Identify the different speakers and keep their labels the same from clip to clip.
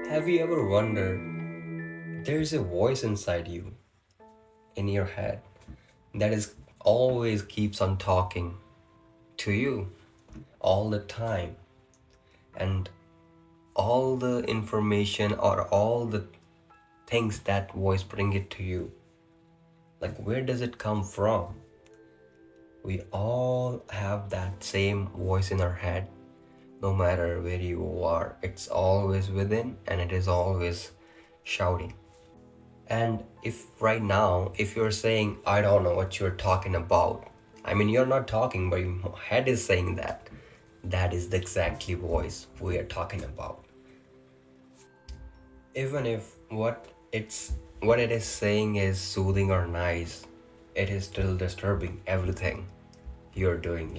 Speaker 1: Have you ever wondered there's a voice inside you, in your head, that is always keeps on talking to you all the time, and all the information or all the things that voice bring it to you, like where does it come from? We all have that same voice in our head. No matter where you are, it's always within and it is always shouting. And if right now, if you're saying, I don't know what you're talking about, I mean, you're not talking, but your head is saying that. That is the exactly voice we are talking about. Even if what it is saying is soothing or nice, it is still disturbing everything you're doing.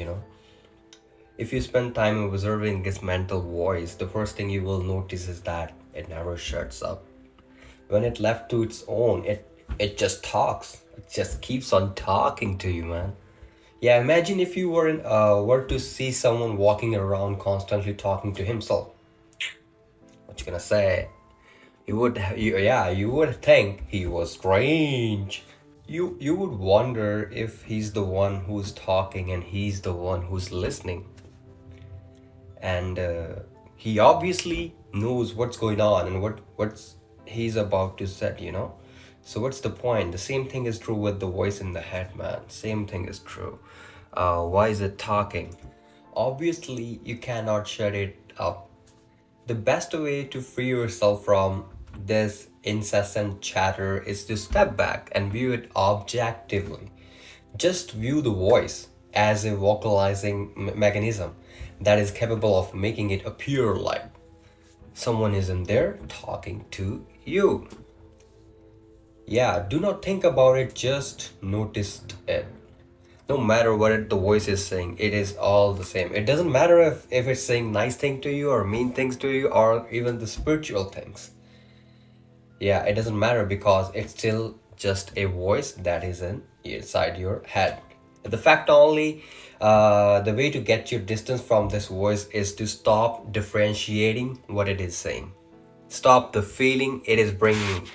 Speaker 1: If you spend time observing this mental voice, the first thing you will notice is that it never shuts up. When it left to its own, it just talks. It just keeps on talking to you, man. Yeah, imagine if you were to see someone walking around constantly talking to himself. What you gonna say? You would think he was strange. You would wonder if he's the one who's talking and he's the one who's listening. And he obviously knows what's going on and what's he's about to say. So what's the point? The same thing is true with the voice in the head, man. Same thing is true. Why is it talking? Obviously you cannot shut it up. The best way to free yourself from this incessant chatter is to step back and view it objectively. Just view the voice as a vocalizing mechanism that is capable of making it appear like someone is in there talking to you. Yeah, do not think about it, just notice it. No matter what the voice is saying, it is all the same. It doesn't matter if it's saying nice thing to you or mean things to you or even the spiritual things. Yeah, it doesn't matter because it's still just a voice that is inside your head. The fact only, the way to get your distance from this voice is to stop differentiating what it is saying. Stop the feeling it is bringing.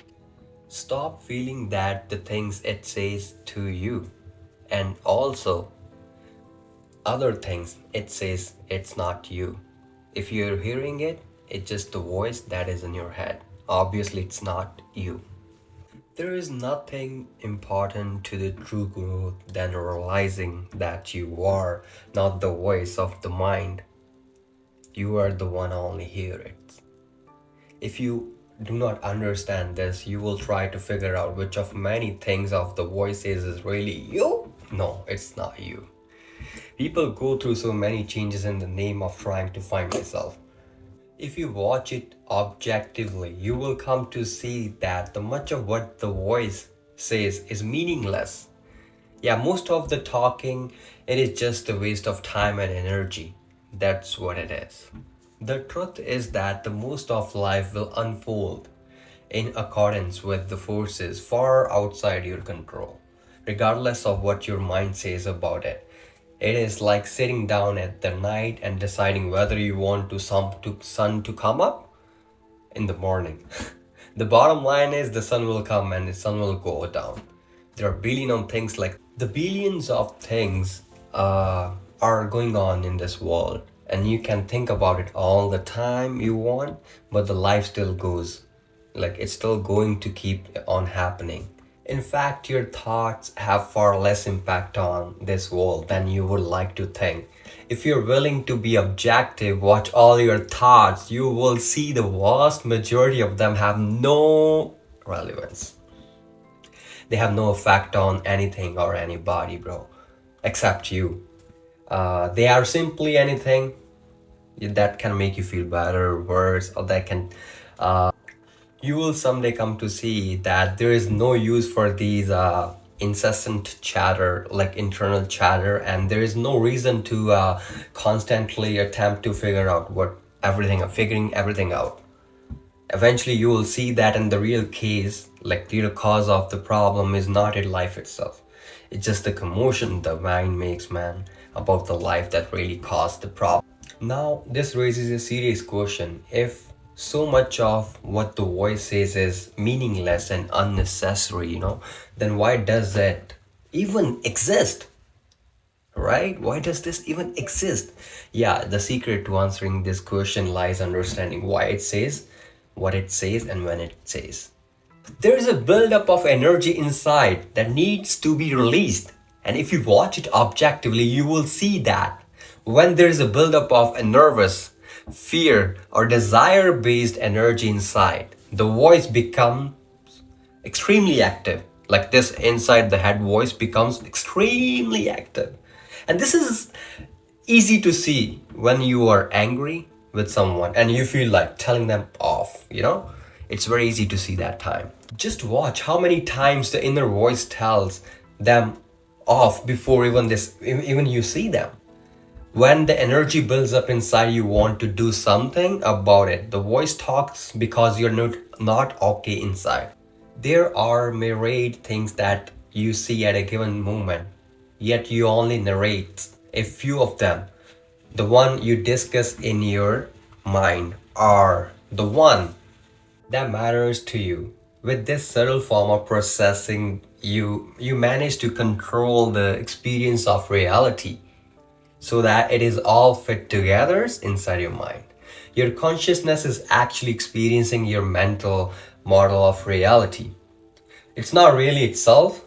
Speaker 1: Stop feeling that the things it says to you. And also, other things it says it's not you. If you're hearing it, it's just the voice that is in your head. Obviously, it's not you. There is nothing important to the true growth than realizing that you are not the voice of the mind. You are the one only hear it. If you do not understand this, you will try to figure out which of many things of the voices is really you. No, it's not you. People go through so many changes in the name of trying to find myself. If you watch it objectively, you will come to see that the much of what the voice says is meaningless. Yeah, most of the talking, it is just a waste of time and energy. That's what it is. The truth is that the most of life will unfold in accordance with the forces far outside your control, regardless of what your mind says about it. It is like sitting down at the night and deciding whether you want sun to come up in the morning. The bottom line is the sun will come and the sun will go down. There are billion of things like the billions of things are going on in this world, and you can think about it all the time you want, but the life still goes. Like it's still going to keep on happening. In fact, your thoughts have far less impact on this world than you would like to think. If you're willing to be objective, watch all your thoughts, you will see the vast majority of them have no relevance. They have no effect on anything or anybody, bro, except you. They are simply anything that can make you feel better, worse, or that can you will someday come to see that there is no use for these incessant chatter, like internal chatter, and there is no reason to constantly attempt to figuring everything out. Eventually you will see that in the real case, like the real cause of the problem is not in life itself. It's just the commotion the mind makes, man, about the life that really caused the problem. Now this raises a serious question. If so much of what the voice says is meaningless and unnecessary, then why does it even exist? Right? Why does this even exist? Yeah, the secret to answering this question lies understanding why it says what it says and when it says. There is a buildup of energy inside that needs to be released. And if you watch it objectively, you will see that when there is a buildup of a nervous, fear, or desire based energy inside, the voice becomes extremely active. Like this inside the head voice becomes extremely active. And this is easy to see when you are angry with someone and you feel like telling them off. It's very easy to see that time. Just watch how many times the inner voice tells them off before even you see them. When the energy builds up inside, you want to do something about it. The voice talks because you're not okay inside. There are myriad things that you see at a given moment, yet you only narrate a few of them. The one you discuss in your mind are the one that matters to you. With this subtle form of processing, you manage to control the experience of reality so that it is all fit together inside your mind. Your consciousness is actually experiencing your mental model of reality. It's not really itself.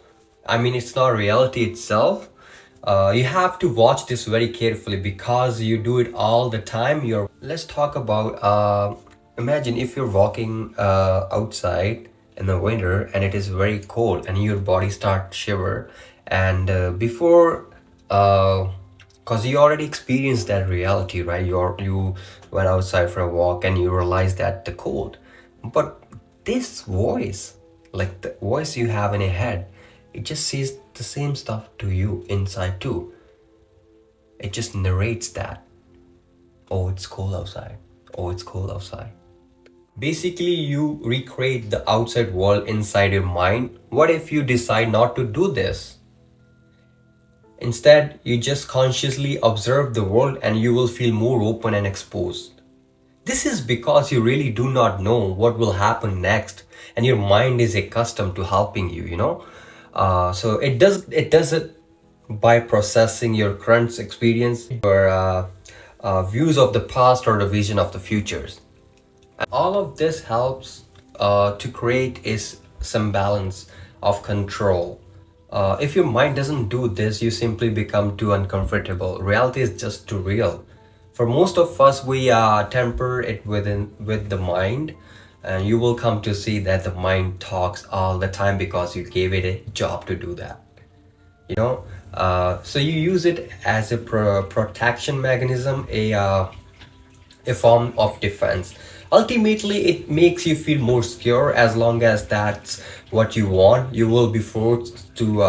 Speaker 1: It's not reality itself. You have to watch this very carefully because you do it all the time. Let's talk about. Imagine if you're walking outside in the winter and it is very cold and your body starts shiver, and cause you already experienced that reality, right? You went outside for a walk and you realized that the cold, but this voice, like the voice you have in your head, it just says the same stuff to you inside too. It just narrates that. Oh, it's cold outside. Oh, it's cold outside. Basically, you recreate the outside world inside your mind. What if you decide not to do this? Instead, you just consciously observe the world and you will feel more open and exposed. This is because you really do not know what will happen next and your mind is accustomed to helping you. So it does it by processing your current experience, your views of the past or the vision of the futures. All of this helps to create some balance of control. If your mind doesn't do this, you simply become too uncomfortable. Reality is just too real. For most of us, we temper it with the mind, and you will come to see that the mind talks all the time because you gave it a job to do that. So you use it as a protection mechanism, a form of defense. Ultimately, it makes you feel more secure. As long as that's what you want, you will be forced to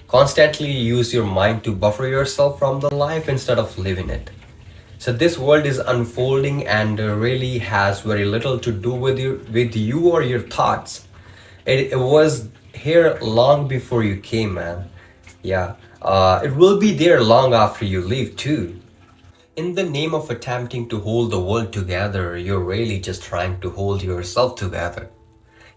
Speaker 1: constantly use your mind to buffer yourself from the life instead of living it. So this world is unfolding and really has very little to do with you or your thoughts. It was here long before you came, man. Yeah. It will be there long after you leave too. In the name of attempting to hold the world together, you're really just trying to hold yourself together.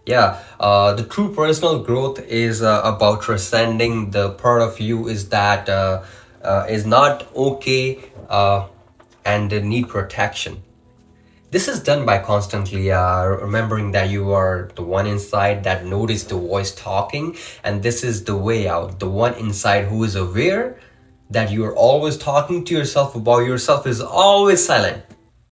Speaker 1: Yeah, the true personal growth is about transcending the part of you is that is not okay and need protection. This is done by constantly remembering that you are the one inside that noticed the voice talking, and this is the way out. The one inside who is aware that you are always talking to yourself about yourself is always silent.